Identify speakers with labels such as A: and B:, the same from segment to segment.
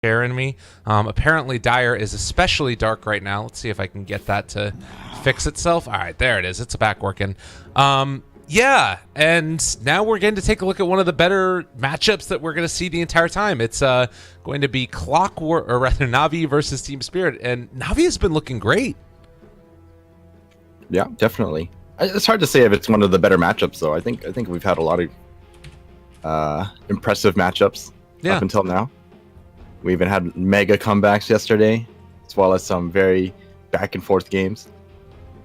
A: scaring me. Apparently Dire is especially dark right now. Let's see if I can get that to fix itself. All right, there it is. It's back working. Yeah, and now we're going to take a look at one of the better matchups that we're going to see the entire time. It's going to be Navi versus Team Spirit, and Navi has been looking great.
B: Yeah, definitely. It's hard to say if it's one of the better matchups, though. I think we've had a lot of impressive matchups up until now. We even had mega comebacks yesterday, as well as some very back and forth games.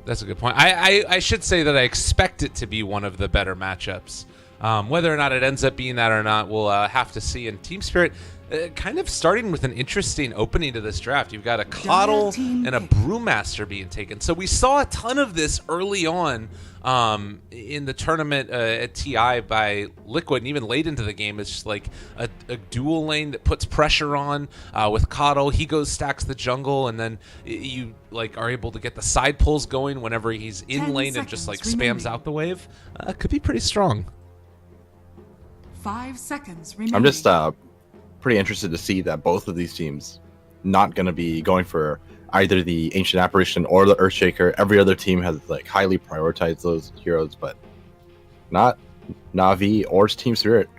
A: That's a good point. I should say that I expect it to be one of the better matchups. Whether or not it ends up being that or not, we'll have to see. And Team Spirit, kind of starting with an interesting opening to this draft. You've got a Coddle and a Brewmaster being taken. So we saw a ton of this early on in the tournament at TI by Liquid, and even late into the game. It's just like a dual lane that puts pressure on with Coddle. He goes stacks the jungle, and then you like are able to get the side pulls going whenever he's in lane and just like spams out the wave. Could be pretty strong.
C: 5 seconds remaining.
B: I'm just pretty interested to see that both of these teams not going to be going for either the Ancient Apparition or the Earthshaker. Every other team has like highly prioritized those heroes, but not Navi or Team Spirit.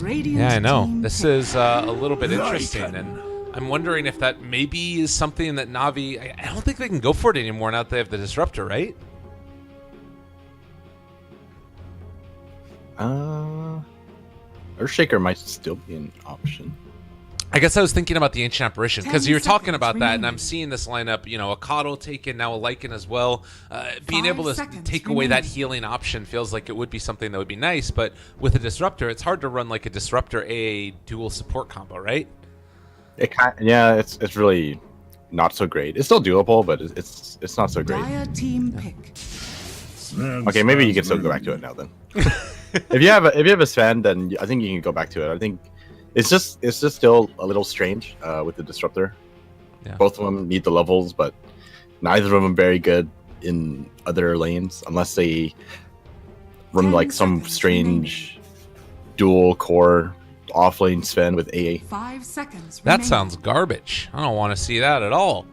A: Yeah, I know. This is a little bit interesting, and I'm wondering if that maybe is something that Navi... I don't think they can go for it anymore now that they have the Disruptor, right?
B: Earthshaker might still be an option.
A: I guess I was thinking about the Ancient Apparition, because you were talking about that, and I'm seeing this lineup, you know, a Coddle taken, now a Lycan as well. Being able to take away that healing option feels like it would be something that would be nice, but with a Disruptor, it's hard to run like a Disruptor AA dual support combo, right?
B: Yeah, it's really not so great. It's still doable, but it's not so great.
C: Team pick.
B: Okay, maybe you can still go back to it now then. If you have a Sven, then I think you can go back to it. I think it's just still a little strange with the Disruptor. Yeah. Both of them need the levels, but neither of them very good in other lanes unless they run like some strange dual core offlane Sven with AA.
C: 5 seconds.
A: That sounds garbage. I don't want to see that at all.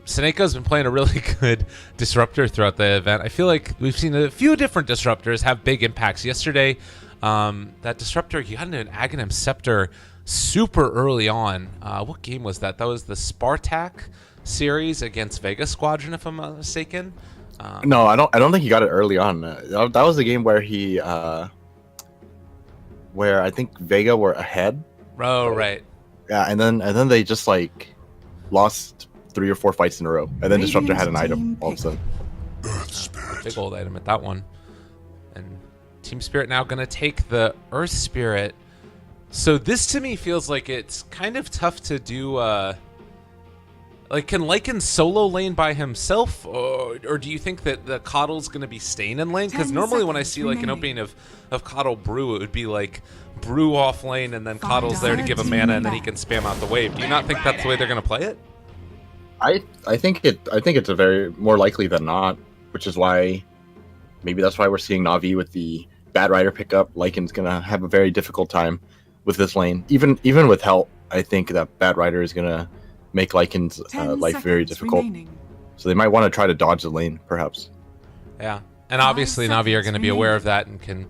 A: Seneca's been playing a really good Disruptor throughout the event. I feel like we've seen a few different Disruptors have big impacts. Yesterday, that Disruptor, he got into an Aghanim Scepter super early on. What game was that? That was the Spartak series against Vega Squadron, if I'm not mistaken.
B: No, I don't think he got it early on. That was the game where he, where I think Vega were ahead.
A: Oh, right.
B: Yeah, and then they just like lost 3 or 4 fights in a row, and then Disruptor had an item all of a sudden.
A: Big old item at that one. And Team Spirit now going to take the Earth Spirit. So this to me feels like it's kind of tough to do. Like, can Lycan solo lane by himself, or do you think that the Coddle's going to be staying in lane? Because normally when I see like an opening of Coddle Brew, it would be like Brew off lane and then Coddle's there to give him mana and then he can spam out the wave. Do you not think that's the way they're going to play it?
B: I think it's a very more likely than not, which is why maybe that's why we're seeing Navi with the Bad Rider pickup. Lycan's gonna have a very difficult time with this lane. Even with help, I think that Bad Rider is gonna make Lycan's life very difficult. So they might want to try to dodge the lane, perhaps.
A: Yeah, and obviously Navi are going to be aware of that and can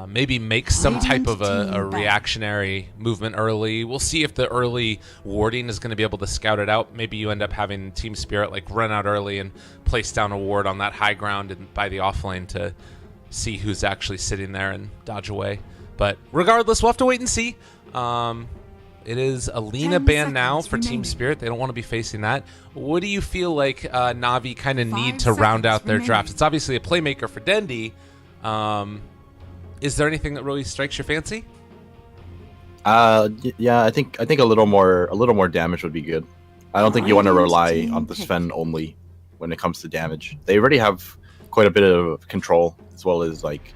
A: maybe make some type of a reactionary movement early. We'll see if the early warding is going to be able to scout it out. Maybe you end up having Team Spirit like run out early and place down a ward on that high ground and by the offlane to see who's actually sitting there and dodge away. But regardless, we'll have to wait and see. It is a Lina ban now for Team Spirit. They don't want to be facing that. What do you feel like Navi kind of need to round out their draft? It's obviously a playmaker for Dendi. Is there anything that really strikes your fancy?
B: Yeah, I think a little more damage would be good. I don't think you want to rely on the Sven only when it comes to damage. They already have quite a bit of control, as well as like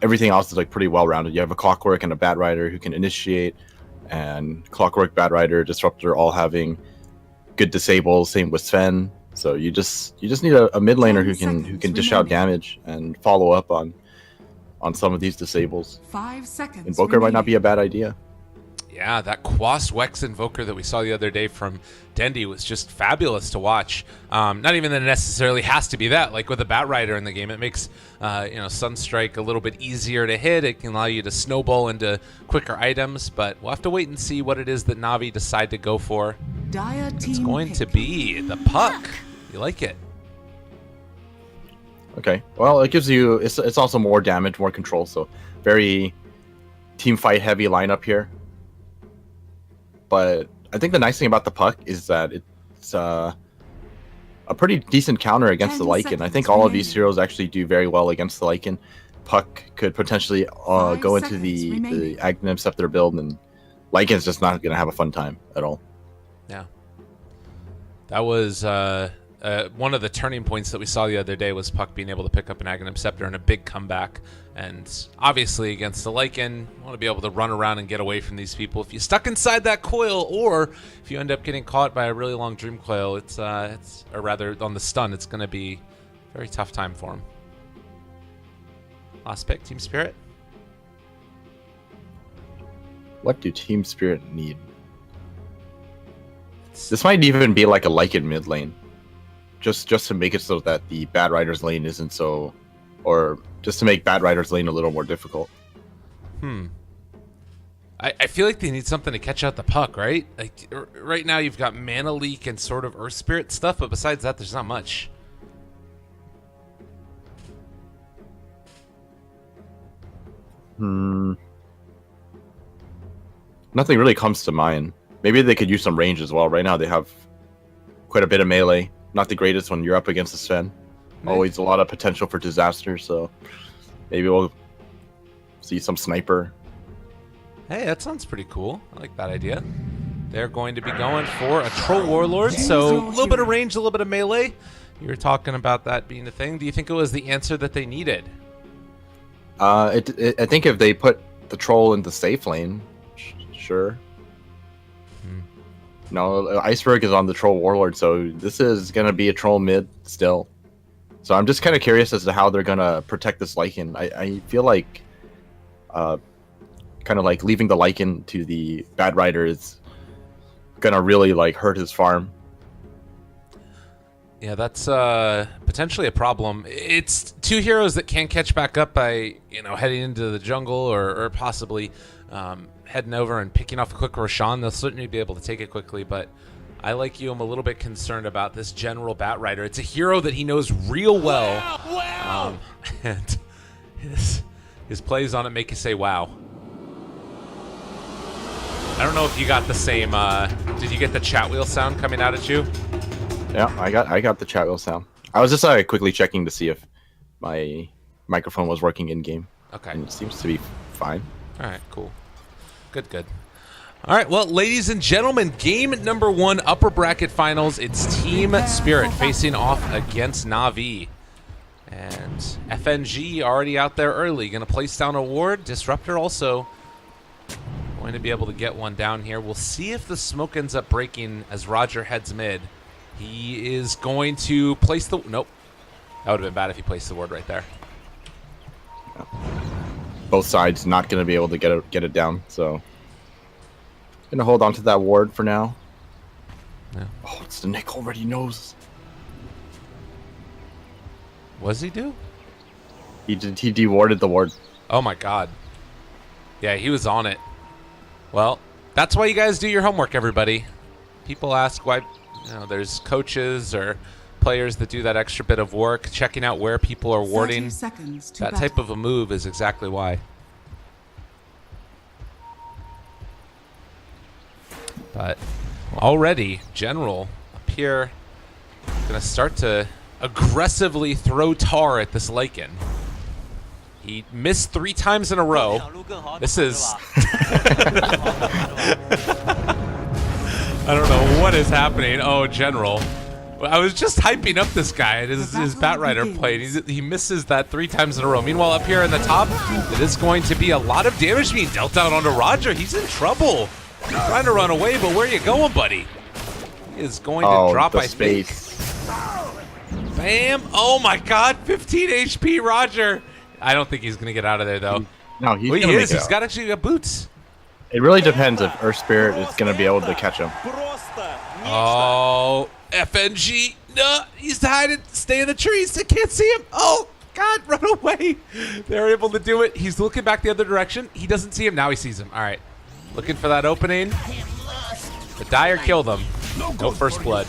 B: everything else is like pretty well rounded. You have a Clockwork and a Bat Rider who can initiate, and Clockwork, Bat Rider, Disruptor all having good disables. Same with Sven. So you just need a mid laner who can dish out damage and follow up on some of these disables.
C: 5 seconds.
B: Invoker might not be a bad idea.
A: Yeah, that Quas Wex Invoker that we saw the other day from Dendy was just fabulous to watch. Not even that it necessarily has to be that. Like with a Bat Rider in the game, it makes Sunstrike a little bit easier to hit. It can allow you to snowball into quicker items, but we'll have to wait and see what it is that Navi decide to go for.
C: Dire team
A: It's going to
C: pick.
A: be the puck. You like it?
B: Okay. Well, it gives you. It's also more damage, more control. So very team fight heavy lineup here. But I think the nice thing about the puck is that it's a pretty decent counter against the
C: 10
B: Lycan. I think all of these heroes actually do very well against the Lycan. Puck could potentially go into the Aghanim Scepter build, and Lycan's just not going to have a fun time at all.
A: Yeah. That was one of the turning points that we saw the other day was Puck being able to pick up an Aghanim Scepter and a big comeback. And obviously against the Lycan, you want to be able to run around and get away from these people. If you're stuck inside that coil, or if you end up getting caught by a really long Dream Coil, it's or rather on the stun, it's going to be a very tough time for him. Last pick, Team Spirit.
B: What do Team Spirit need? This might even be like a Lycan mid lane. Just to make it so that the Bat Rider's lane isn't so... Or just to make Bat Rider's lane a little more difficult.
A: I feel like they need something to catch out the puck, right? Like right now you've got Mana Leak and sort of Earth Spirit stuff, but besides that there's not much.
B: Nothing really comes to mind. Maybe they could use some range as well. Right now they have quite a bit of melee. Not the greatest when you're up against the Sven. Always a lot of potential for disaster, so maybe we'll see some sniper.
A: Hey, that sounds pretty cool. I like that idea. They're going to be going for a Troll Warlord, so a little bit of range, a little bit of melee. You were talking about that being a thing. Do you think it was the answer that they needed?
B: I think if they put the Troll in the safe lane, sure. No, Iceberg is on the Troll Warlord, so this is going to be a Troll mid still. So I'm just kind of curious as to how they're going to protect this Lycan. I feel like kind of like leaving the Lycan to the Bat Rider is going to really like hurt his farm.
A: Yeah, that's potentially a problem. It's two heroes that can catch back up by, heading into the jungle or possibly heading over and picking off a quick Roshan. They'll certainly be able to take it quickly, but I, like you, am a little bit concerned about this general Bat Rider. It's a hero that he knows real well. Wow. And his plays on it make you say, wow. I don't know if you got the same, did you get the chat wheel sound coming out at you?
B: Yeah, I got the chat wheel sound. I was just quickly checking to see if my microphone was working in-game.
A: Okay.
B: And it seems to be fine.
A: All right, cool. Good. All right, well, ladies and gentlemen, game number 1, upper bracket finals. It's Team Spirit facing off against Navi. And FNG already out there early. Going to place down a ward. Disruptor also going to be able to get one down here. We'll see if the smoke ends up breaking as Roger heads mid. He is going to place the... Nope. That would have been bad if he placed the ward right there.
B: Both sides not going to be able to get it down, so... Gonna hold on to that ward for now.
A: Yeah.
B: Oh, it's the Nick already knows.
A: What does he do?
B: He dewarded the ward.
A: Oh my god. Yeah, he was on it. Well, that's why you guys do your homework, everybody. People ask why there's coaches or players that do that extra bit of work, checking out where people are warding. That type of a move is exactly why. But already, General up here going to start to aggressively throw tar at this Lycan. He missed 3 times in a row. This is... I don't know what is happening. Oh, General. I was just hyping up this guy and his Bat Rider play. He misses that 3 times in a row. Meanwhile, up here in the top, it is going to be a lot of damage being dealt out onto Roger. He's in trouble. Trying to run away, but where are you going, buddy? He is going to drop, I think. Bam! Oh my god, 15 HP, Roger. I don't think he's going to get out of there, though.
B: No, he's
A: well,
B: going to make it
A: He's
B: out.
A: got actually got boots.
B: It really depends if Earth Spirit is going to be able to catch him.
A: Oh, FNG. No, he's hiding. Stay in the trees. They can't see him. Oh, God, run away. They're able to do it. He's looking back the other direction. He doesn't see him. Now he sees him. All right. Looking for that opening. The Dire killed him. No first blood.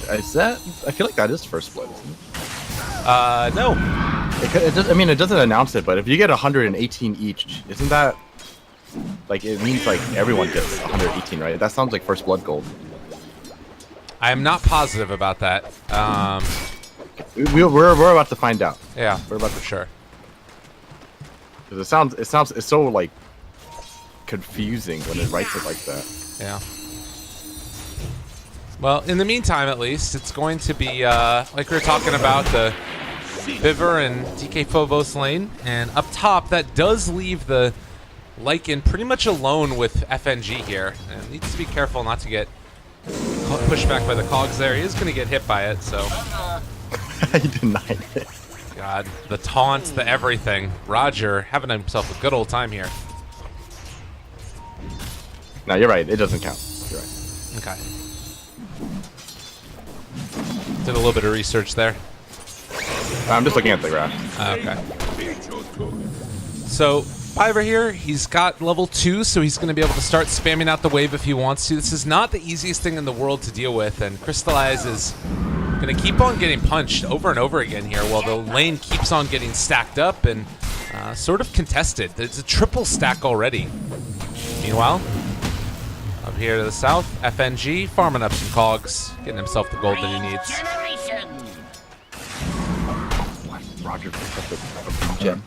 B: Is that? I feel like that is first blood, isn't it?
A: No.
B: I mean, it doesn't announce it, but if you get 118 each, isn't that like it means like everyone gets 118, right? That sounds like first blood gold.
A: I am not positive about that.
B: We're about to find out.
A: Yeah, we're about for sure.
B: Because it's so like confusing when it writes it like that.
A: Yeah. Well, in the meantime, at least, it's going to be, like we were talking about, the Biver and DK Phobos lane. And up top, that does leave the Lycan pretty much alone with FNG here. And needs to be careful not to get pushed back by the cogs there. He is going to get hit by it, so.
B: He denied it.
A: God, the taunts, the everything. Roger having himself a good old time here.
B: No, you're right. It doesn't count. You're right.
A: Okay. Did a little bit of research there.
B: I'm just looking at the graph.
A: Okay. So, Piver here, he's got level 2, so he's going to be able to start spamming out the wave if he wants to. This is not the easiest thing in the world to deal with, and Crystallize is going to keep on getting punched over and over again here while the lane keeps on getting stacked up and sort of contested. There's a triple stack already. Meanwhile, up here to the south, FNG farming up some cogs, getting himself the gold that he needs.
B: Roger picked up the gem.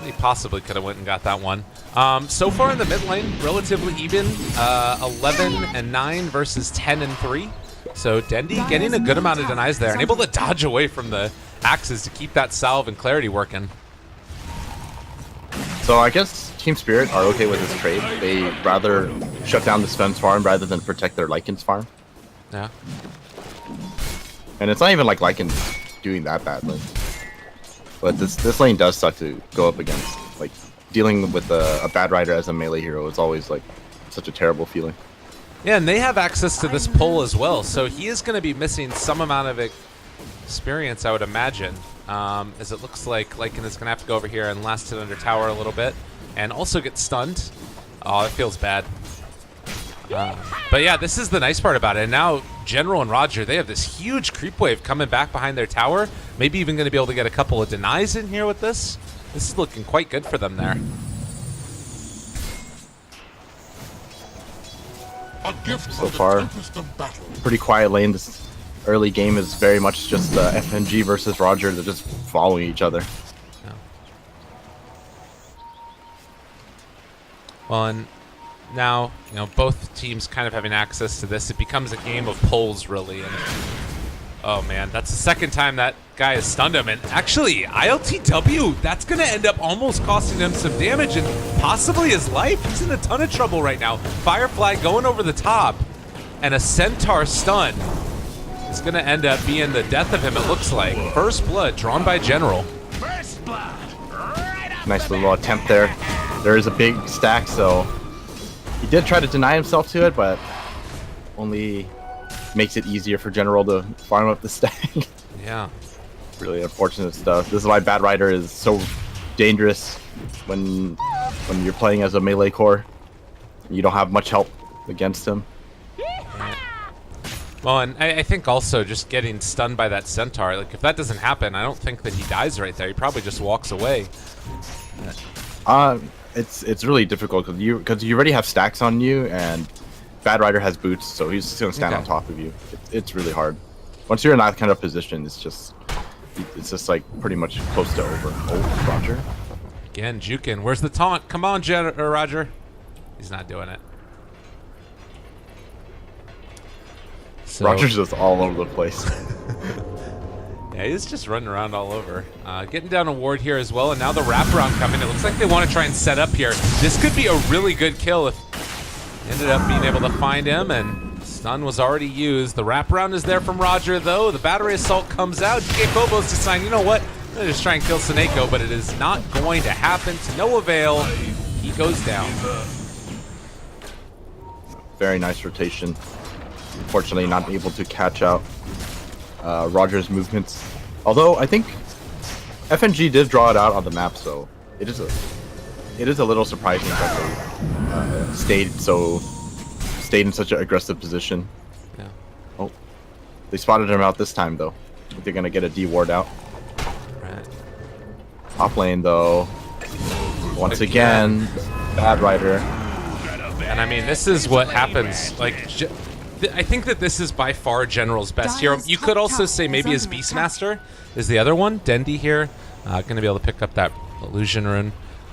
A: He possibly could have went and got that one. So far in the mid lane, relatively even. 11 and 9 versus 10 and 3. So Dendi getting a good amount of denies there and able to dodge away from the axes to keep that salve and clarity working.
B: So I guess Team Spirit are okay with this trade. They rather shut down the Sven's farm rather than protect their Lycan's farm.
A: Yeah.
B: And it's not even like Lycan's doing that badly. But this lane does suck to go up against. Like, dealing with a bad rider as a melee hero is always like such a terrible feeling.
A: Yeah, and they have access to this pull as well, so he is going to be missing some amount of experience, I would imagine. As it looks like Lycan is going to have to go over here and last it under tower a little bit, and also get stunned. Oh, it feels bad. But yeah, this is the nice part about it. And now General and Roger, they have this huge creep wave coming back behind their tower. Maybe even going to be able to get a couple of denies in here with this. This is looking quite good for them there.
B: So far, pretty quiet lane. This early game is very much just FNG versus Roger. They're just following each other.
A: Yeah. Well, and now, you know, both teams kind of having access to this. It becomes a game of pulls, really. And oh, man, that's the second time that guy has stunned him. And actually, ILTW, that's going to end up almost costing him some damage and possibly his life. He's in a ton of trouble right now. Firefly going over the top, and a Centaur stun is going to end up being the death of him, it looks like. First blood drawn by General.
D: First blood.
B: Nice little attempt there. There is a big stack, so he did try to deny himself to it, but only makes it easier for General to farm up the stack.
A: Yeah.
B: Really unfortunate stuff. This is why Bad Rider is so dangerous when you're playing as a melee core. You don't have much help against him.
A: Well, and I think also just getting stunned by that Centaur, like if that doesn't happen, I don't think that he dies right there. He probably just walks away.
B: It's really difficult because you already have stacks on you, and Bad Rider has boots, so he's just gonna stand on top of you. It's really hard. Once you're in that kind of position, it's just like pretty much close to over. Oh, Roger.
A: Again, juking. Where's the taunt? Come on, Roger. He's not doing it. So,
B: Roger's just all over the place.
A: yeah, he's just running around all over. Getting down a ward here as well, and now the wraparound coming. It looks like they want to try and set up here. This could be a really good kill if ended up being able to find him and Stun was already used. The wraparound is there from Roger, though. The battery assault comes out. GK Phobos decide, you know what? I'm going to just try and kill Seneko, but it is not going to happen. To no avail. He goes down.
B: Very nice rotation. Unfortunately, not able to catch out Roger's movements. Although, I think FNG did draw it out on the map, so it is a little surprising that they stayed in such an aggressive position.
A: Yeah.
B: Oh, they spotted him out this time though. I think they're gonna get a D ward out.
A: Right.
B: Top lane though. Once again, Bad Rider.
A: And I mean, this is what happens. Like, I think that this is by far General's best hero. You could also say maybe his Beastmaster is the other one. Dendi here, going to be able to pick up that illusion rune.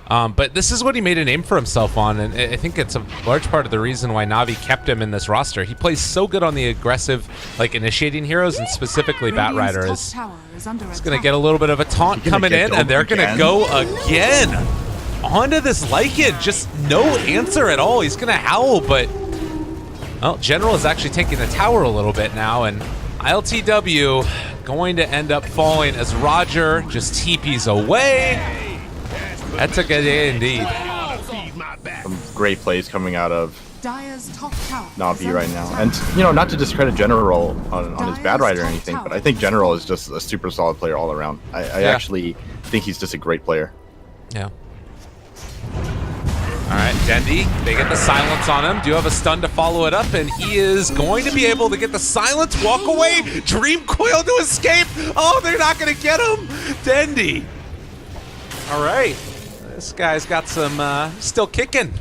A: But this is what he made a name for himself on, and I think it's a large part of the reason why Navi kept him in this roster. He plays so good on the aggressive, like, initiating heroes, and specifically Bat Rider is going to get a little bit of a taunt coming in, and they're going to go again onto this Lycan. Just no answer at all. He's going to howl, but well, General is actually taking the tower a little bit now, and ILTW going to end up falling as Roger just TPs away. That took a day indeed.
B: Some great plays coming out of Navi
C: Navi
B: right now. And, you know, not to discredit General on his Bad Rider or anything, but I think General is just a super solid player all around. I actually think he's just a great player.
A: Yeah. All right, Dendi, they get the silence on him. Do have a stun to follow it up, and he is going to be able to get the silence, walk away, Dream Coil to escape. Oh, they're not going to get him. Dendi. All right. This guy's got some, still kicking.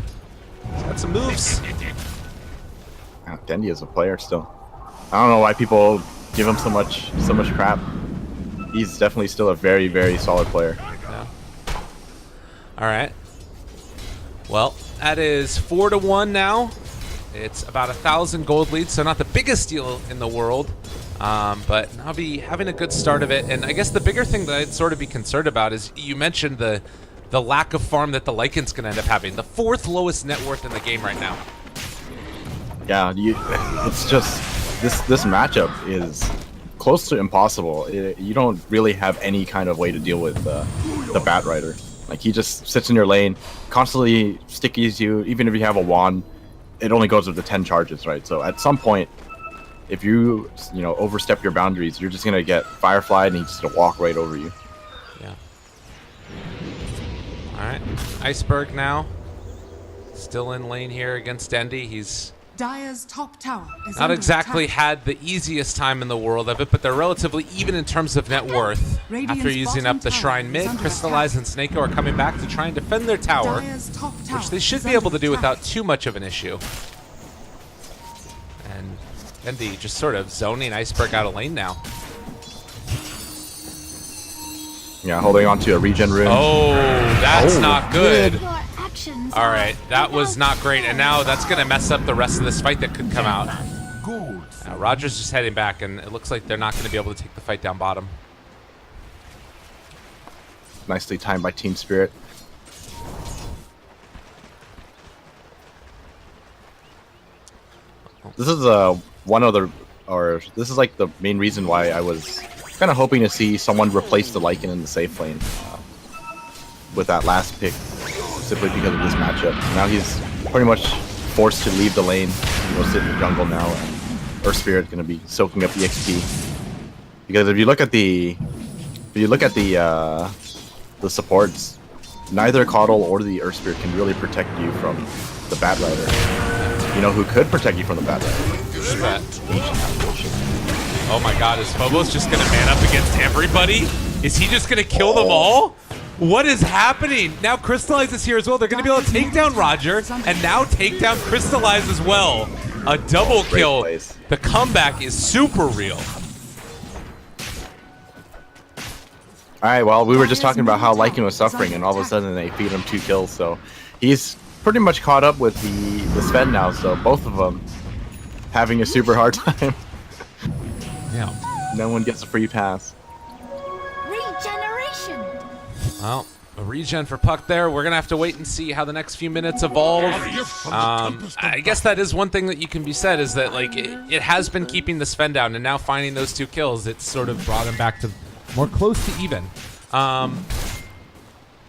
A: He's got some moves.
B: Dendi is a player still. I don't know why people give him so much crap. He's definitely still a very, very solid player.
A: Yeah. All right. Well, that is 4-1 now. It's about 1,000 gold lead, so not the biggest deal in the world. But Navi having a good start of it. And I guess the bigger thing that I'd sort of be concerned about is you mentioned the lack of farm that the Lycan's going to end up having. The 4th lowest net worth in the game right now.
B: Yeah, it's just this matchup is close to impossible. You don't really have any kind of way to deal with the Bat Rider. Like, he just sits in your lane, constantly stickies you. Even if you have a wand, it only goes with the 10 charges, right? So at some point, if you overstep your boundaries, you're just gonna get Firefly, and he's just gonna walk right over you.
A: Yeah. All right, Iceberg now, still in lane here against Dendi. He's
C: Dire's top tower is
A: not
C: under
A: exactly
C: attack.
A: had the easiest time in the world of it, but they're relatively even in terms of net worth.
C: Radiant's
A: After using
C: bottom
A: up the
C: tower
A: Shrine
C: is
A: mid,
C: under
A: Crystallize and Snako are coming back to try and defend their tower,
C: Dire's top tower
A: which they should
C: is
A: be able to
C: under
A: do
C: attack.
A: without too much of an issue. And Dendi just sort of zoning Iceberg out of lane now.
B: Yeah, holding on to a regen rune.
A: Oh, that's
B: Oh,
A: not good.
B: good.
A: All right, that was not great, and now that's going to mess up the rest of this fight that could come out. Roger's just heading back, and it looks like they're not going to be able to take the fight down bottom.
B: Nicely timed by Team Spirit. This is this is like the main reason why I was kind of hoping to see someone replace the Lycan in the safe lane with that last pick, simply because of this matchup. Now he's pretty much forced to leave the lane and go sit in the jungle now, and Earth Spirit going to be soaking up the XP. Because if you look at the supports, neither Coddle or the Earth Spirit can really protect you from the Bat Rider. You know who could protect you from the Bat Rider?
A: Who's that? Oh my god, is Phobos just gonna man up against everybody? Is he just gonna kill them all? What is happening? Now Crystallize is here as well. They're gonna be able to take down Roger and now take down Crystallize as well. A double kill. The comeback is super real.
B: Alright, well, we were just talking about how Lycan was suffering, and all of a sudden they feed him 2 kills, so he's pretty much caught up with the Sven now, so both of them having a super hard time.
A: Yeah.
B: No one gets a free pass.
D: Regeneration.
A: Well, A regen for Puck there. We're going to have to wait and see how the next few minutes evolve. I guess that is one thing that you can be said is that like it has been keeping the Sven down, and now finding those 2 kills, it's sort of brought him back to more close to even.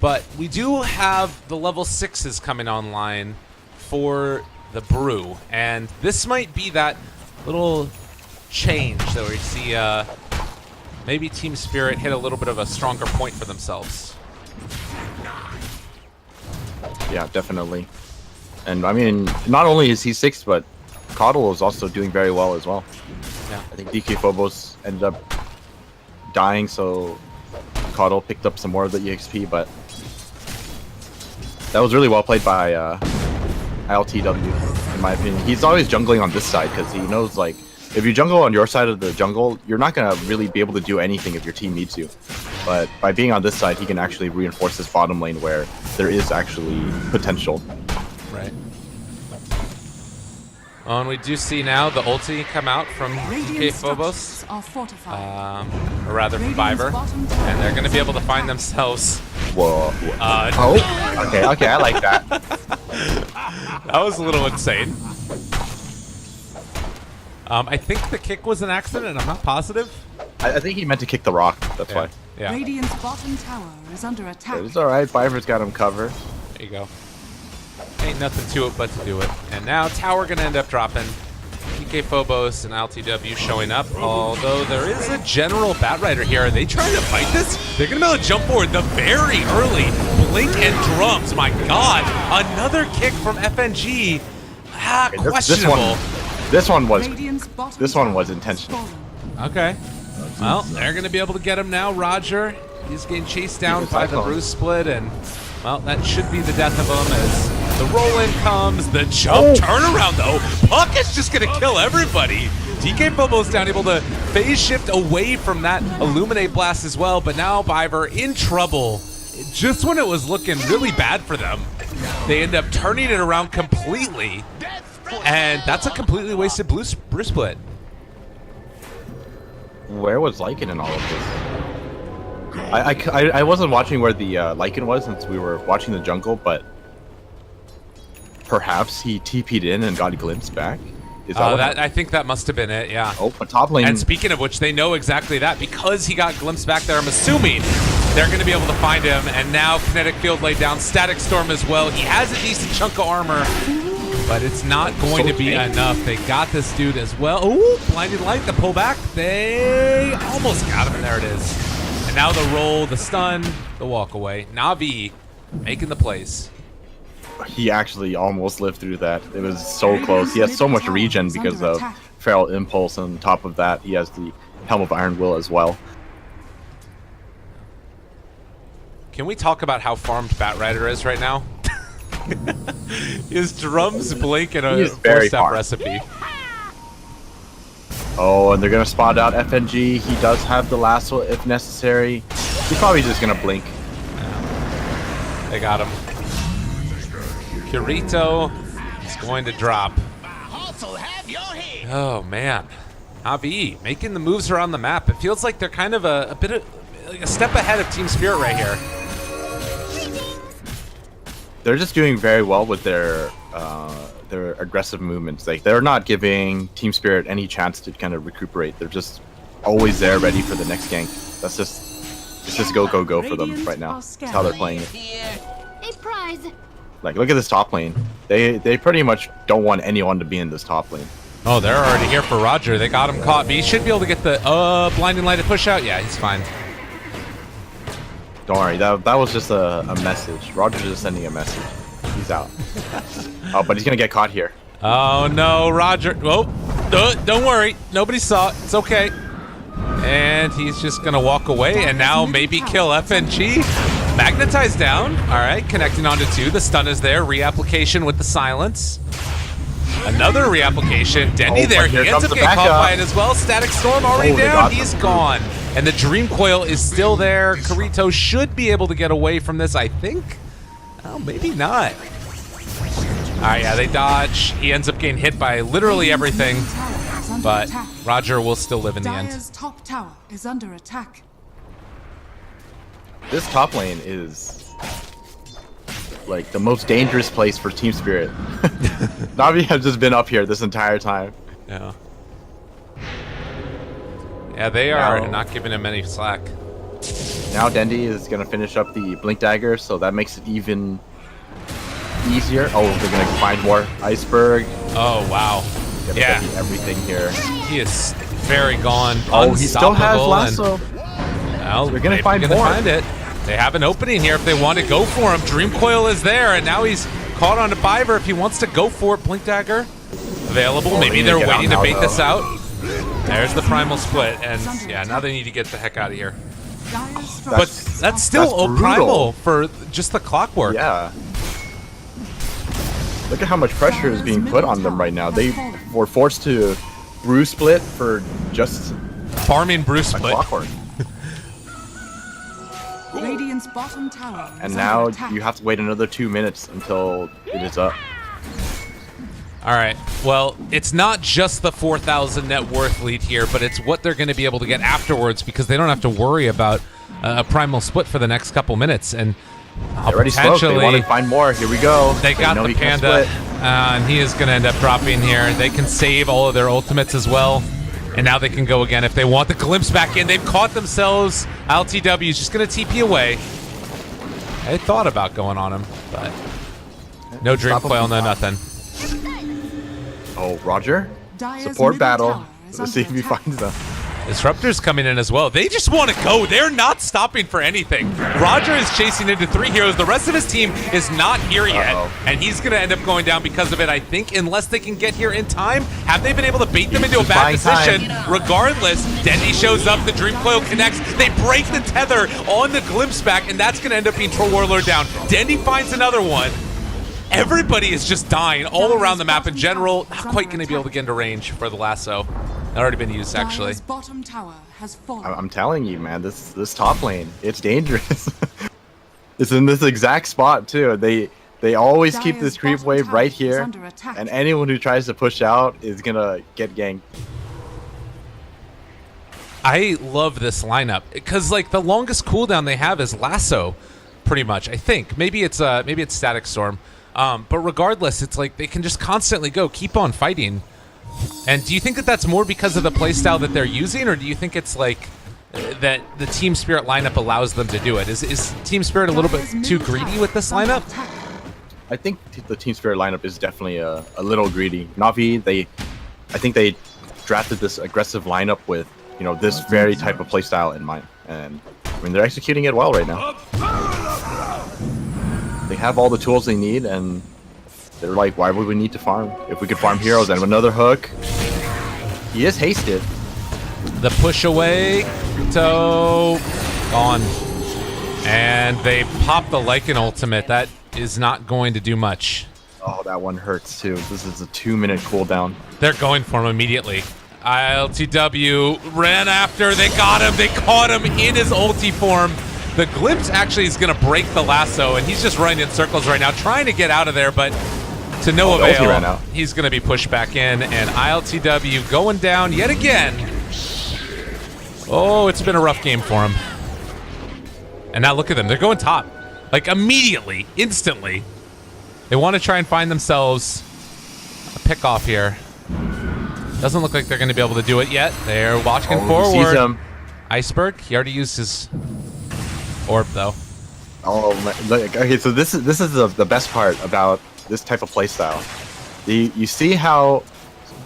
A: But we do have the level 6s coming online for the Brew, and this might be that little change that we see maybe Team Spirit hit a little bit of a stronger point for themselves.
B: Yeah, definitely. And I mean, not only is he 6th, but Coddle is also doing very well as well.
A: Yeah.
B: I think DK Phobos ended up dying, so Coddle picked up some more of the EXP, but that was really well played by ILTW, in my opinion. He's always jungling on this side because he knows, like, if you jungle on your side of the jungle, you're not going to really be able to do anything if your team needs you. But by being on this side, he can actually reinforce his bottom lane where there is actually potential.
A: Right. Oh, and we do see now the ulti come out from DK Phobos, or rather from Viver, and they're going to be able to find themselves.
B: Whoa. Okay, I like that.
A: That was a little insane. I think the kick was an accident, I'm not positive.
B: I think he meant to kick the rock, that's why.
A: Yeah.
C: Radiant's bottom tower is under attack.
B: It's alright, Viver's got him covered.
A: There you go. Ain't nothing to it but to do it. And now tower gonna end up dropping. DK Phobos and LTW showing up, although there is a general Batrider here. Are they trying to fight this? They're gonna be able to jump forward the very early Blink and Drums. My god, another kick from FNG. Questionable.
B: This one was intentional.
A: Okay. Well, they're going to be able to get him now. Roger, he's getting chased down by the Bruce split, and, well, that should be the death of him as the roll-in comes. The jump turnaround, though. Puck is just going to kill everybody. DK Phobos down, able to phase shift away from that Illuminate Blast as well, but now Viver in trouble. Just when it was looking really bad for them, they end up turning it around completely. And that's a completely wasted Bruce split.
B: Where was Lycan in all of this? I wasn't watching where the Lycan was since we were watching the jungle, but perhaps he TP'd in and got a glimpse back? Is that
A: I think that must have been it, yeah.
B: Oh, but top lane.
A: And speaking of which, they know exactly that. Because he got glimpsed back there, I'm assuming they're going to be able to find him. And now Kinetic Field laid down, Static Storm as well. He has a decent chunk of armor, but it's not going to be enough. They got this dude as well. Ooh, Blinding Light, the pullback. They almost got him, and there it is. And now the roll, the stun, the walk away. Navi making the plays.
B: He actually almost lived through that. It was so close. He has so much regen because of Feral Impulse, and on top of that, he has the Helm of Iron Will as well.
A: Can we talk about how farmed Batrider is right now? His drums blink in a four-step recipe.
B: Oh, and they're going to spot out FNG. He does have the lasso if necessary. He's probably just going to blink.
A: Yeah. They got him. Kirito is going to drop. Oh, man. Navi making the moves around the map. It feels like they're kind of a bit of like a step ahead of Team Spirit right here.
B: They're just doing very well with their aggressive movements. Like, they're not giving Team Spirit any chance to kind of recuperate. They're just always there, ready for the next gank. That's just, it's just go for them right now. That's how they're playing it.
D: A prize.
B: Like, look at this top lane. They pretty much don't want anyone to be in this top lane.
A: Oh, they're already here for Roger. They got him caught, but he should be able to get the Blinding Light to push out. Yeah, he's fine.
B: Don't worry, that was just a message. Roger's just sending a message. He's out. Oh, but he's gonna get caught here.
A: Oh no, Roger. Oh, don't worry. Nobody saw it. It's okay. And he's just gonna walk away and now maybe kill FNG. Magnetized down. All right, connecting onto two. The stun is there. Reapplication with the silence. Another reapplication. Denny there. He ends up getting caught by it as well. Static Storm already down. He's gone. And the Dream Coil is still there. Kirito should be able to get away from this, I think. Oh, maybe not. All right, yeah, they dodge. He ends up getting hit by literally everything. But Roger will still live in the end.
C: Dire's top tower is under attack.
B: This top lane is like the most dangerous place for Team Spirit. Navi has just been up here this entire time.
A: Yeah. Yeah, they are
B: Now-
A: not giving him any slack.
B: Now Dendi is gonna finish up the Blink Dagger, so that makes it even easier. Oh, they're gonna find more Iceberg.
A: Oh, wow.
B: Gonna
A: Yeah.
B: get everything here.
A: He is very gone.
B: Oh, he still has
A: Unstoppable, and-
B: lasso.
A: Well,
B: They're gonna
A: maybe
B: find
A: gonna
B: more.
A: find it. They have an opening here if they want to go for him. Dream Coil is there, and now he's caught on a Biver if he wants to go for it. Blink Dagger available.
B: Oh,
A: Maybe
B: they
A: they're
B: need to get
A: waiting to
B: out
A: bait
B: now,
A: this
B: though.
A: out. There's the Primal Split, and yeah, now they need to get the heck out of here.
C: Dire's
A: But
C: structures
A: that's
C: are
A: still
B: that's
A: a
B: brutal.
A: Primal for just the clockwork.
B: Yeah. Look at how much pressure is being put on them right now. They were forced to brew split for just
A: Farming Bruce
B: a
A: Split.
B: clockwork.
C: Radiant's bottom tower
B: And
C: is
B: now
C: under attack.
B: you have to wait another 2 minutes until it is up.
A: All right. Well, it's not just the 4,000 net worth lead here, but it's what they're going to be able to get afterwards because they don't have to worry about a Primal Split for the next couple minutes. And
B: They already spoke. They want to find more. Here we go.
A: They got
B: know
A: the
B: he can
A: Panda,
B: split.
A: and he is going to end up dropping here. They can save all of their ultimates as well, and now they can go again if they want the glimpse back in. They've caught themselves. LTW is just going to TP away. They thought about going on him, but no Dream
B: Stop him
A: Coil,
B: from
A: no
B: popping.
A: nothing.
B: Oh, Roger.
C: Dire's
B: Support
C: middle
B: battle.
C: tower is
B: Let's see if
C: under
B: he
C: attack.
B: finds them.
A: Disruptor's coming in as well. They just want to go. They're not stopping for anything. Roger is chasing into 3 heroes. The rest of his team is not here yet.
B: Uh-oh.
A: And he's going to end up going down because of it, I think, unless they can get here in time. Have they been able to bait them into a bad
B: He's buying
A: position? Regardless, Dendi shows up. The Dream Coil connects. They break the tether on the glimpse back, and that's going to end up being Troll Warlord down. Dendi finds another one. Everybody is just dying all around the map in general. Not quite going to be able to get into range for the lasso. Already been used, actually.
C: Dire's bottom tower has fallen.
B: I'm telling you, man, this top lane, it's dangerous. It's in this exact spot too. They always keep
C: Dire's
B: this creep
C: bottom
B: wave
C: tower
B: right
C: is
B: here,
C: under attack.
B: and anyone who tries to push out is gonna get ganked.
A: I love this lineup because like the longest cooldown they have is lasso, pretty much. I think maybe it's static storm, but regardless, it's like they can just constantly go, keep on fighting. And do you think that that's more because of the playstyle that they're using, or do you think it's like that the Team Spirit lineup allows them to do it? Is Team Spirit a little bit
C: Dire's
A: too
C: middle
A: greedy
C: tower
A: with this
C: is under
A: lineup?
C: attack.
B: I think the Team Spirit lineup is definitely a little greedy. Navi, I think they drafted this aggressive lineup with this very type of playstyle in mind, and I mean they're executing it well right now. They have all the tools they need, and they're like, why would we need to farm? If we could farm heroes and another hook. He is hasted.
A: The push away, so gone. And they pop the Lycan ultimate. That is not going to do much.
B: Oh, that one hurts too. This is a 2-minute cooldown.
A: They're going for him immediately. ILTW ran after. They got him. They caught him in his ulti form. The glimpse actually is going to break the lasso, and he's just running in circles right now, trying to get out of there, but to no
B: the ulti
A: avail.
B: ran out.
A: He's going to be pushed back in, and ILTW going down yet again. Oh, it's been a rough game for him. And now look at them. They're going top. Like immediately, instantly. They want to try and find themselves a pick off here. Doesn't look like they're going to be able to do it yet. They're walking
B: He sees
A: forward.
B: him.
A: Iceberg, he already used his orb though.
B: Oh, look, okay. So this is the best part about this type of playstyle. You see how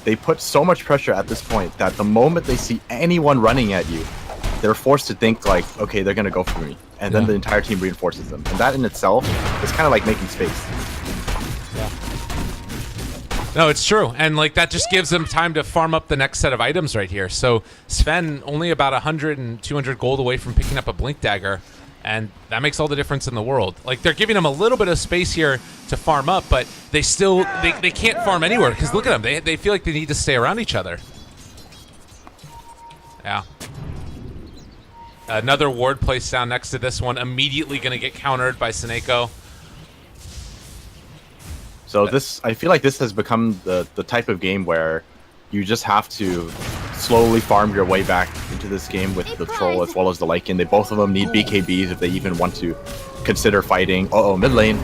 B: they put so much pressure at this point that the moment they see anyone running at you, they're forced to think like, okay, they're gonna go for me, and then
A: Yeah.
B: the entire team reinforces them, and that in itself is kind of like making space.
A: No, it's true. And like that just gives them time to farm up the next set of items right here. So Sven only about 100 and 200 gold away from picking up a Blink Dagger. And that makes all the difference in the world. Like they're giving them a little bit of space here to farm up, but they still, they can't farm anywhere because look at them. They feel like they need to stay around each other. Yeah. Another ward placed down next to this one. Immediately going to get countered by Seneko.
B: So I feel like this has become the type of game where you just have to slowly farm your way back into this game with the troll as well as the Lycan. Both of them need BKBs if they even want to consider fighting. Uh-oh, mid lane.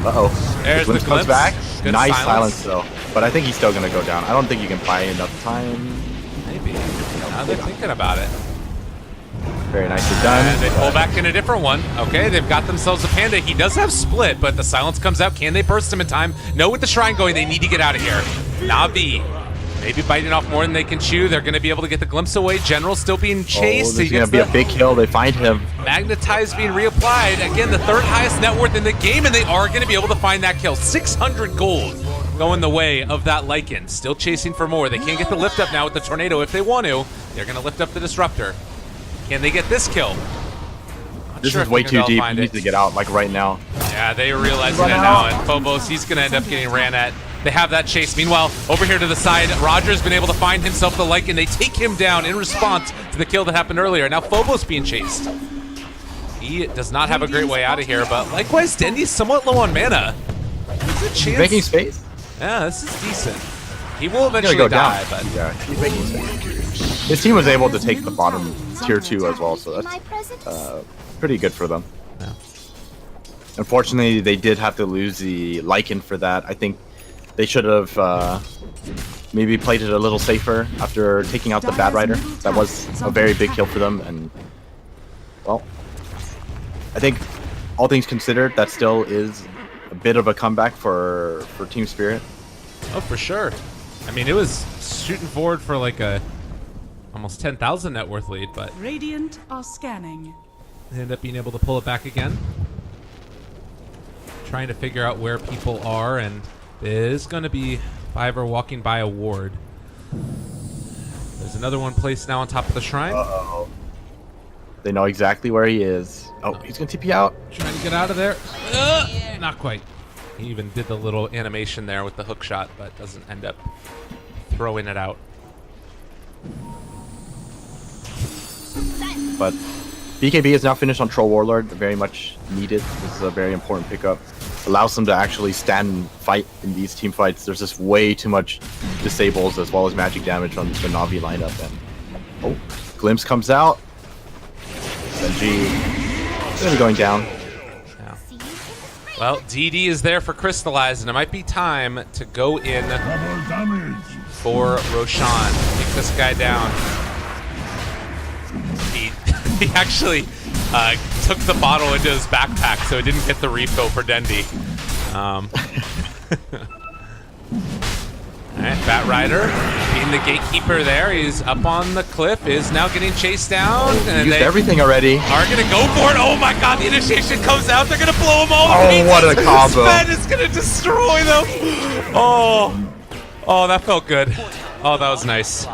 B: Uh-oh.
A: There's the
B: Glimpse comes
A: glimpse.
B: back.
A: Good
B: Nice
A: silence.
B: silence though. But I think he's still gonna go down. I don't think you can buy enough time.
A: Maybe. Now they're thinking about it.
B: Very nicely done.
A: And they pull back in a different one. Okay, they've got themselves a panda. He does have split, but the silence comes out. Can they burst him in time? No, with the shrine going, they need to get out of here. Navi, maybe biting off more than they can chew. They're going to be able to get the glimpse away. General still being chased.
B: Oh, there's gonna be a big kill. They find him.
A: Magnetized being reapplied. Again, the third highest net worth in the game, and they are going to be able to find that kill. 600 gold going the way of that Lycan. Still chasing for more. They can't get the lift up now with the tornado if they want to. They're going to lift up the disruptor. Can they get this kill?
B: This is way too deep. He needs to get out, like right now.
A: Yeah, they are realizing it now, and Phobos, he's going to end up getting ran at. They have that chase. Meanwhile, over here to the side, Roger's been able to find himself the Lycan. They take him down in response to the kill that happened earlier. Now Phobos being chased. He does not have a great way out of here, but likewise, Dendy's somewhat low on mana. There's a chance.
B: He's making space.
A: Yeah, this is decent. He will
B: He's
A: eventually
B: gonna go
A: die,
B: down.
A: but
B: Yeah, he's making space. His team was able to take the bottom tier 2 as well, so that's pretty good for them.
A: Yeah.
B: Unfortunately, they did have to lose the Lycan for that. I think they should have maybe played it a little safer after taking out the Bad Rider. That was a very big kill for them, and well, I think all things considered, that still is a bit of a comeback for Team Spirit.
A: oh, for sure. I mean, it was shooting forward for like a almost 10,000 net worth lead, but
C: Radiant are scanning.
A: they end up being able to pull it back again. Trying to figure out where people are, and there's going to be Fiverr walking by a ward. There's another one placed now on top of the shrine.
B: Uh-oh. They know exactly where he is. Oh, he's going to TP out.
A: Trying to get out of there. Not quite. He even did the little animation there with the hook shot, but doesn't end up throwing it out.
B: But BKB is now finished on Troll Warlord. Very much needed. This is a very important pickup. Allows them to actually stand and fight in these team fights. There's just way too much disables as well as magic damage on the Navi lineup. And oh, Glimpse comes out. Benji is going to be going down.
A: Yeah. Well, DD is there for Crystallize, and it might be time to go in for Roshan. Take this guy down. He actually took the bottle into his backpack, so he didn't get the refill for Dendy. Alright, Bat Rider being the gatekeeper there. He's up on the cliff, is now getting chased down. And
B: Used
A: they
B: everything already.
A: are going to go for it. Oh my god, the initiation comes out. They're going to blow them all.
B: Oh, what a combo.
A: Sven is going to destroy them. Oh, that felt good. Oh, that was nice.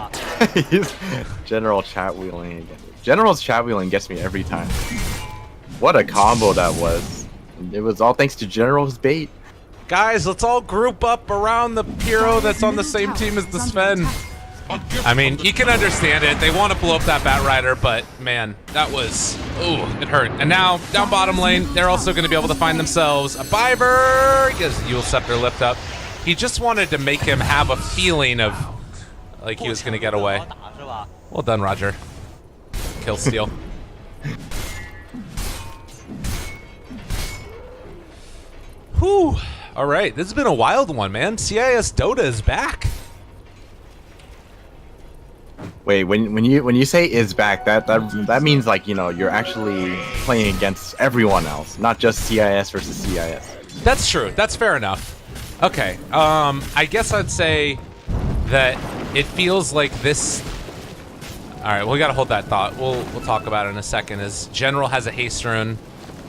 B: General chat wheeling again. General's chat wheeling gets me every time. What a combo that was. It was all thanks to General's bait.
A: Guys, let's all group up around the hero that's on the same team as the Sven. I mean, you can understand it. They want to blow up that Bat Rider, but man, that was, ooh, it hurt. And now, down bottom lane, they're also going to be able to find themselves a Biber. He gets the Yule Scepter lift up. He just wanted to make him have a feeling of like he was going to get away. Well done, Roger. Kill steal. Whew. All right, this has been a wild one, man. CIS Dota is back.
B: Wait, when you say is back, that means like, you know, you're actually playing against everyone else, not just CIS versus CIS.
A: That's true. That's fair enough. Okay. I guess I'd say that it feels like this. All right, we gotta hold that thought. We'll talk about it in a second. As General has a haste rune,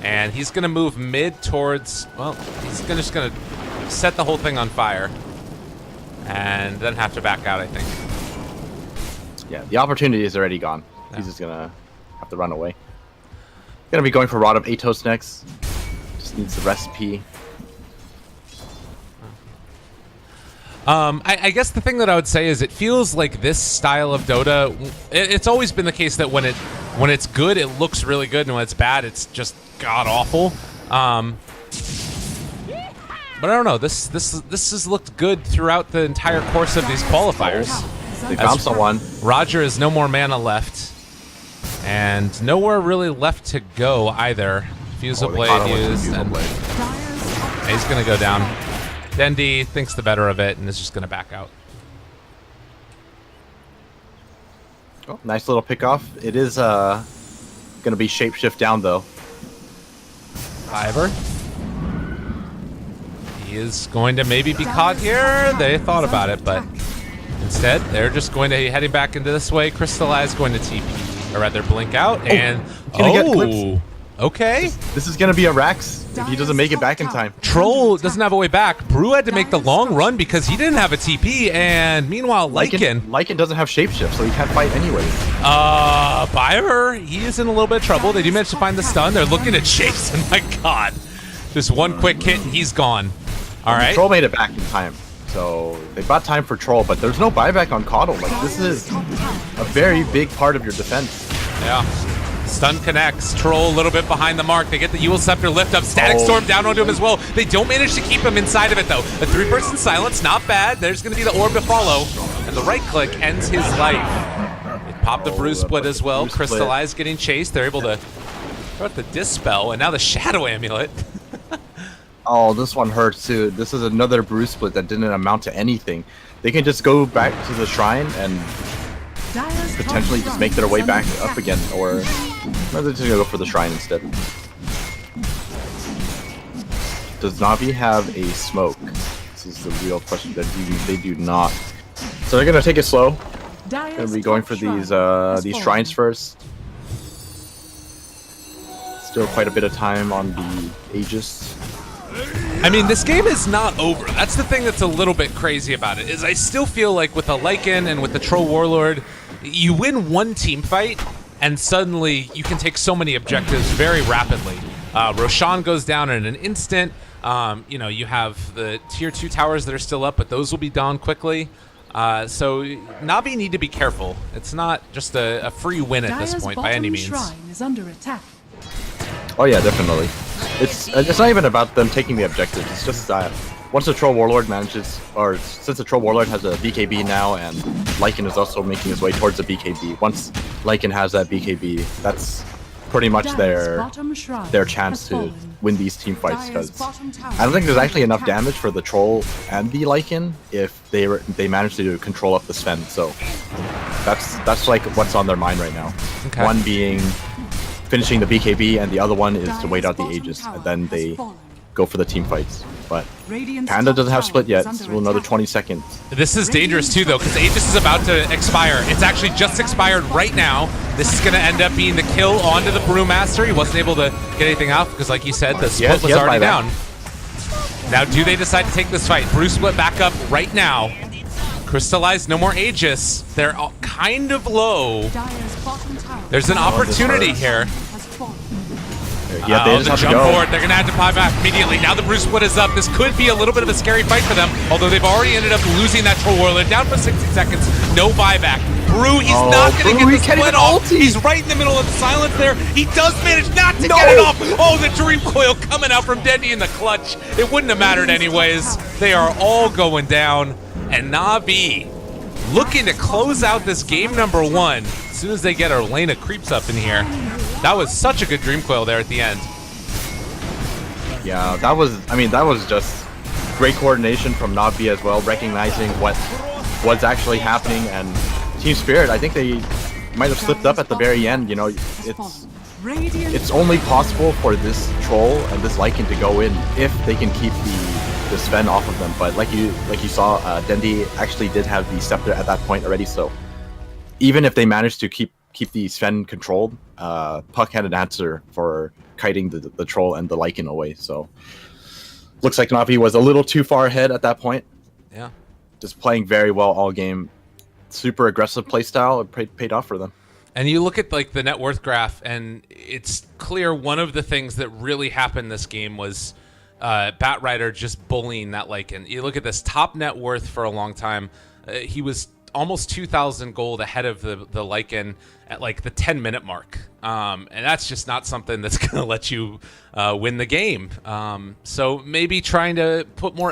A: and he's gonna move mid towards. Well, he's just gonna set the whole thing on fire, and then have to back out, I think.
B: Yeah, the opportunity is already gone.
A: Yeah.
B: He's just gonna have to run away. Gonna be going for Rod of Atos next. Just needs the recipe.
A: I guess the thing that I would say is it feels like this style of Dota, it's always been the case that when it's good, it looks really good, and when it's bad, it's just god-awful. But I don't know, this has looked good throughout the entire course of these qualifiers.
B: They found someone.
A: Roger has no more mana left, and nowhere really left to go either. Fusil Blade used, and he's going to go down. Dendi thinks the better of it and is just going to back out.
B: Oh, nice little pickoff. It is going to be shapeshift down, though.
A: Ivor. He is going to maybe be caught here. They thought about it, but instead, they're just going to be heading back into this way. Crystallize going to TP, or rather blink out, and
B: Get clipped.
A: Okay.
B: This is going to be a Rax if he doesn't make it back in time.
A: Troll doesn't have a way back. Brew had to make the long run because he didn't have a TP, and meanwhile,
B: Lycan doesn't have shapeshift, so he can't fight anyway.
A: Byver, he is in a little bit of trouble. They do manage to find the stun. They're looking to chase, and my god. Just one quick hit, and he's gone. All right.
B: Troll made it back in time. So they bought time for Troll, but there's no buyback on Coddle. Like, this is a very big part of your defense.
A: Yeah. Stun connects. Troll a little bit behind the mark. They get the Evil Scepter lift up. Static Storm down onto him as well. They don't manage to keep him inside of it, though. A 3-person silence, not bad. There's going to be the orb to follow. And the right click ends his life. They pop the Bruise Split as well. Crystallize getting chased. They're able to throw out the Dispel, and now the Shadow Amulet.
B: Oh, this one hurts too. This is another Bruise Split that didn't amount to anything. They can just go back to the shrine and potentially just make their way back up again, or they're just gonna go for the shrine instead. Does Navi have a smoke? This is the real question. That they do not. So they're gonna take it slow. Gonna be going for these shrines first. Still quite a bit of time on the Aegis.
A: I mean, this game is not over. That's the thing that's a little bit crazy about it, is I still feel like with the Lycan and with the Troll Warlord, you win one team fight, and suddenly you can take so many objectives very rapidly. Roshan goes down in an instant. You know, you have the tier 2 towers that are still up, but those will be down quickly. So Navi need to be careful. It's not just a free win at this point by any means.
C: Shrine is under attack.
B: Oh yeah, definitely. It's not even about them taking the objectives. It's just once the Troll Warlord manages, or since the Troll Warlord has a BKB now, and Lycan is also making his way towards the BKB. Once Lycan has that BKB, that's pretty much their chance to win these team fights. Because I don't think there's actually enough damage for the Troll and the Lycan if they manage to control up the Sven. So that's like what's on their mind right now.
A: Okay.
B: One being finishing the BKB, and the other one is to wait out the Aegis, and then they go for the team fights. But Panda doesn't have split yet, so another 20 seconds.
A: This is dangerous too, though, because Aegis is about to expire. It's actually just expired right now. This is going to end up being the kill onto the Brewmaster. He wasn't able to get anything out because, like you said, the split was already down. Now, do they decide to take this fight? Brew Split back up right now. Crystallize, no more Aegis. They're kind of low. There's an opportunity here.
B: Yeah, they just
A: the
B: have
A: jump
B: to go.
A: forward. They're going to have to pop back immediately. Now the Bruce Split is up. This could be a little bit of a scary fight for them, although they've already ended up losing that Troll Warlord. Down for 60 seconds. No buyback. Brew, he's not going to get the split off. He's right in the middle of the silence there. He does manage not to get it off. Oh, the Dream Coil coming out from Dendi in the clutch. It wouldn't have mattered anyways. They are all going down. And Navi looking to close out this game number 1 as soon as they get Orlena creeps up in here. That was such a good Dream Coil there at the end.
B: Yeah, that was just great coordination from Navi as well, recognizing what's actually happening, and Team Spirit, I think they might have slipped up at the very end. You know, it's only possible for this Troll and this Lycan to go in if they can keep the Sven off of them. But like you saw, Dendi actually did have the Scepter at that point already, so even if they managed to keep the Sven controlled, Puck had an answer for kiting the Troll and the Lycan away. So looks like Navi was a little too far ahead at that point.
A: Yeah,
B: just playing very well all game. Super aggressive playstyle. It paid off for them.
A: And you look at like the net worth graph, and it's clear one of the things that really happened this game was Batrider just bullying that Lycan. You look at this top net worth for a long time. He was almost 2,000 gold ahead of the Lycan at like the 10-minute mark. And that's just not something that's going to let you win the game. So maybe trying to put more